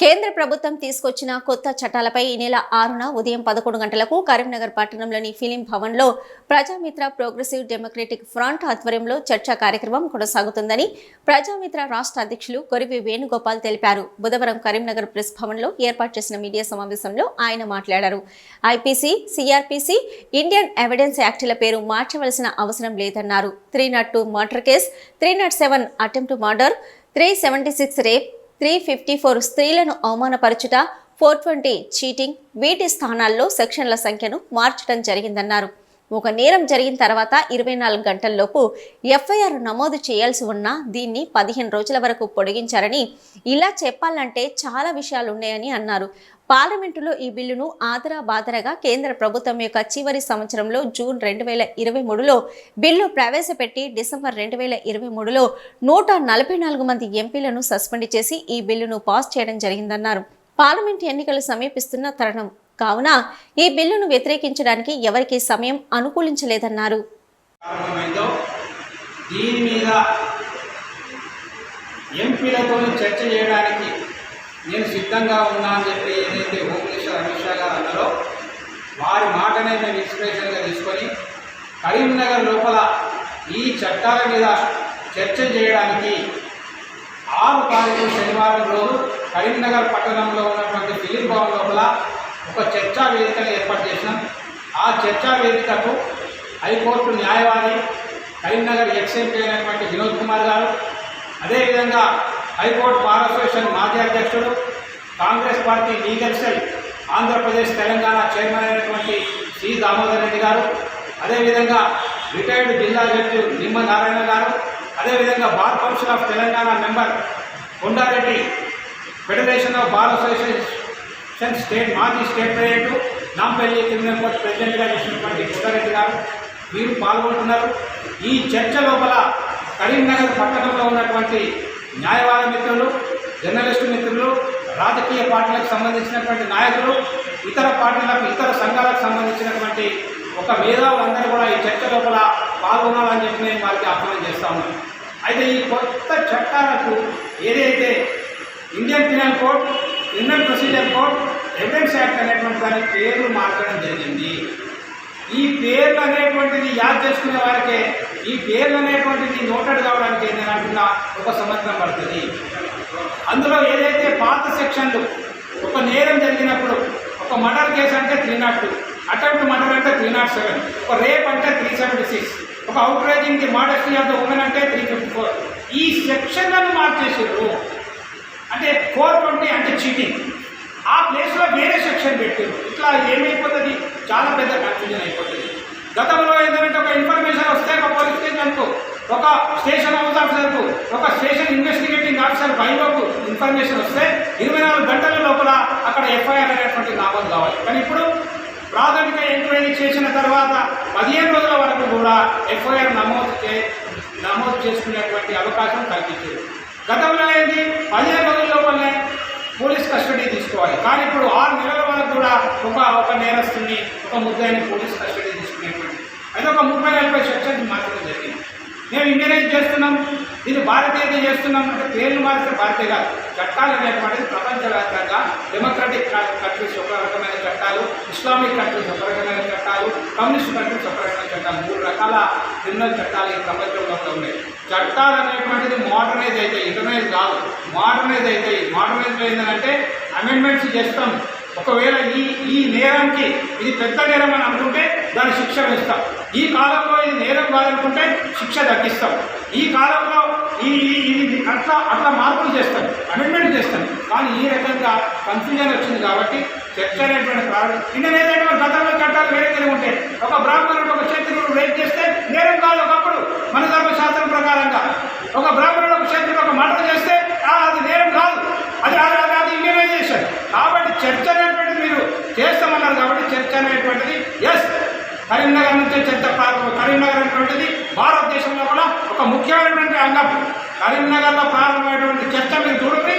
కేంద్ర ప్రభుత్వం తీసుకొచ్చిన కొత్త చట్టాలపై ఈ నెల 6న ఉదయం 11 గంటలకు కరీంనగర్ పట్టణంలోని ఫిలిం భవన్లో ప్రజామిత్ర ప్రోగ్రెసివ్ డెమోక్రటిక్ ఫ్రంట్ ఆధ్వర్యంలో చర్చా కార్యక్రమం కొనసాగుతుందని ప్రజామిత్ర రాష్ట్ర అధ్యక్షులు కొరివి వేణుగోపాల్ తెలిపారు. బుధవారం కరీంనగర్ ప్రెస్ భవన్లో ఏర్పాటు చేసిన మీడియా సమావేశంలో ఆయన మాట్లాడారు. ఐపీసీ, సిఆర్పీసీ, ఇండియన్ ఎవిడెన్స్ యాక్టుల పేరు మార్చవలసిన అవసరం లేదన్నారు. 302 murder case, 307 attempt murder, 376 rape, 354 స్త్రీలను అవమానపరచుట, 420 చీటింగ్, వీటి స్థానాల్లో సెక్షన్ల సంఖ్యను మార్చడం జరిగిందన్నారు. ఒక నేరం జరిగిన తర్వాత 24 గంటల్లోపు ఎఫ్ఐఆర్ నమోదు చేయాల్సి ఉన్నా దీన్ని 15 రోజుల వరకు పొడిగించారని, ఇలా చెప్పాలంటే చాలా విషయాలున్నాయని అన్నారు. పార్లమెంటులో ఈ బిల్లును ఆదరాబాదరగా కేంద్ర ప్రభుత్వం యొక్క చివరి సంవత్సరంలో జూన్ 2023లో బిల్లు ప్రవేశపెట్టి డిసెంబర్ 2023లో 144 మంది ఎంపీలను సస్పెండ్ చేసి ఈ బిల్లును పాస్ చేయడం జరిగిందన్నారు. పార్లమెంట్ ఎన్నికలు సమీపిస్తున్న తరుణం కావున ఈ బిల్లును వ్యతిరేకించడానికి ఎవరికీ సమయం అనుకూలించలేదన్నారు. దీని మీద ఎంపీలతో చర్చ చేయడానికి నేను సిద్ధంగా ఉన్నా అని చెప్పి ఏదైతే హోమ్ మినిస్టర్ అమిత్ షా గారు అన్నారో వారి మాటనే మేము ఇన్స్పిరేషన్గా తీసుకొని కరీంనగర్ లోపల ఈ చట్టాల మీద చర్చ చేయడానికి 6 తారీఖు శనివారం రోజు కరీంనగర్ పట్టణంలో ఉన్నటువంటి ఫిలిం భవన్ లోపల ఒక చర్చా వేదికను ఏర్పాటు చేసినాం. ఆ చర్చా వేదికకు హైకోర్టు న్యాయవాది, కరీంనగర్ ఎక్స్ఎంపీ అయినటువంటి వినోద్ కుమార్ గారు, అదేవిధంగా హైకోర్టు బార్ అసోసియేషన్ మాజీ అధ్యక్షుడు, Congress party legal cell Andhra Pradesh Telangana chairman అయినటువంటి సి దామోదర్ రెడ్డి గారు, అదేవిధంగా రిటైర్డ్ జిల్లా జడ్జి నిమ్మ నారాయణ గారు, అదేవిధంగా bar council of Telangana member Kondareddy, federation of bar association మాజీ state president, Nampally criminal court ప్రెసిడెంట్గా చేసినటువంటి కొండారెడ్డి గారు వీరు పాల్గొంటున్నారు. ఈ చర్చ లోపల కరీంనగర్ పట్టణంలో ఉన్నటువంటి న్యాయవాద మిత్రులు, జర్నలిస్టు మిత్రులు, రాజకీయ పార్టీలకు సంబంధించినటువంటి నాయకులు, ఇతర పార్టీలకు, ఇతర సంఘాలకు సంబంధించినటువంటి ఒక మేధావులందరూ కూడా ఈ చర్చ లోపల పాల్గొనాలని చెప్పి నేను వారికి ఆహ్వానం చేస్తా ఉన్నాను. అయితే ఈ కొత్త చట్టాలకు ఏదైతే Indian penal code, criminal procedure code, evidence act అనేటువంటి దాని పేర్లు మార్చడం జరిగింది. ఈ పేర్లు అనేటువంటిది యాద్ చేసుకునే వారికే, ఈ పేర్లు అనేటువంటిది నోటెడ్ కావడానికి నేను అంటున్నా 1 సంవత్సరం పడుతుంది. అందులో ఏదైతే పాత సెక్షన్లు, ఒక నేరం జరిగినప్పుడు ఒక మర్డర్ కేసు అంటే 302, అటెంప్ట్ మర్డర్ అంటే 307, ఒక రేప్ అంటే 376, ఒక outraging the modesty of the women అంటే 354. ఈ సెక్షన్లను మార్చేసారు. అంటే 420 అంటే చీటింగ్, ఆ ప్లేస్లో వేరే సెక్షన్ పెట్టారు. ఇట్లా ఏమైపోతుంది, చాలా పెద్ద కన్ఫ్యూజన్ అయిపోతుంది. గతంలో ఏంటంటే ఒక ఇన్ఫర్మేషన్ వస్తే ఒక పోలీస్ స్టేషన్కు, ఒక స్టేషన్ హౌస్ ఆఫీసర్కు, ఒక స్టేషన్ ఇన్వెస్టిగేటింగ్ ఆఫీసర్ బైలోకు ఇన్ఫర్మేషన్ వస్తే 24 గంటల లోపల అక్కడ ఎఫ్ఐఆర్ అనేటువంటి నమోదు కావాలి. కానీ ఇప్పుడు ప్రాథమిక ఎంక్వైరీ చేసిన తర్వాత 15 రోజుల వరకు కూడా ఎఫ్ఐఆర్ నమోదు చేసుకునేటువంటి అవకాశం కల్పించారు. గతంలో ఏంటి, 15 రోజుల లోపలనే పోలీస్ కస్టడీ తీసుకోవాలి. కానీ ఇప్పుడు 6 నెలల వరకు కూడా ఒక నేరస్తుని, ఒక ముద్దాయిని పోలీస్ కస్టడీ తీసుకునేటువంటి అయితే ఒక 30-40 సెక్షన్స్ మార్చడం జరిగింది. మేము ఇండియనైజ్ చేస్తున్నాం, దీన్ని భారతీయత చేస్తున్నాం అంటే పేర్లు మారితే భారతీయ కాదు. చట్టాలు అనేటువంటిది ప్రపంచవ్యాప్తంగా డెమోక్రటిక్ కంట్రీస్ ఒక రకమైన చట్టాలు, ఇస్లామిక్ కంట్రీస్ ఒక రకమైన చట్టాలు, కమ్యూనిస్ట్ కంట్రీస్ ఒక రకమైన చట్టాలు, 3 రకాల క్రిమినల్ చట్టాలు ఈ ప్రపంచంలో ఉన్నాయి. చట్టాలు అనేటువంటిది మోడర్నైజ్ అవుతాయి, ఇంటర్నైజ్ కాదు. మోడర్నైజ్ అవుతాయి. మోడర్నైజ్ ఏంటంటే అమెండ్మెంట్స్ చేస్తాం. ఒకవేళ ఈ నేరానికి ఇది పెద్ద నేరం అని అనుకుంటే దాని శిక్ష వేస్తాం. ఈ కాలంలో ఇది నేరం కాదనుకుంటే శిక్ష తగ్గిస్తాం. ఈ కాలంలో ఇది అట్లా మార్పులు చేస్తాం, అమెండ్మెంట్ చేస్తాం. కానీ ఈ రకంగా కన్ఫ్యూజన్ వచ్చింది కాబట్టి చర్చ అనేటువంటి ప్రారంభం. ఇండియన్ ఏదైతే గతంలో చట్టాలు వేరే ఉంటే ఒక బ్రాహ్మణుడు, ఒక క్షత్రియుడు రేప్ చేస్తే నేరం కాదు. ఒకప్పుడు మన ధర్మశాస్త్రం ప్రకారంగా ఒక బ్రాహ్మణుడు, ఒక క్షత్రియుడు ఒక మర్డర్ చేస్తే అది నేరం కాదు. అది ఇండియనైజేషన్. కాబట్టి చర్చ అనేటువంటిది మీరు చేస్తామన్నారు కాబట్టి చర్చ అనేటువంటిది కరీంనగర్ నుంచే చర్చ ప్రారంభం. కరీంనగర్ అనేటువంటిది భారతదేశంలో కూడా ఒక ముఖ్యమైనటువంటి అంగం. కరీంనగర్లో ప్రారంభమైనటువంటి చర్చ మీరు చూడండి.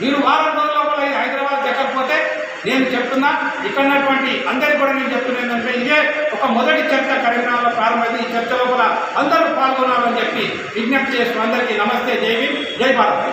మీరు వారం రోజుల లోపల హైదరాబాద్ ఎక్కకపోతే నేను చెప్తున్నా, ఇక్కడటువంటి అందరికీ కూడా నేను చెప్తున్నా ఏంటంటే ఇదే ఒక మొదటి చర్చ కరీంనగర్లో ప్రారంభమైంది. ఈ చర్చ లోపల అందరూ పాల్గొనాలని చెప్పి విజ్ఞప్తి చేస్తూ అందరికీ నమస్తే, జై భీమ్, జై భారత్.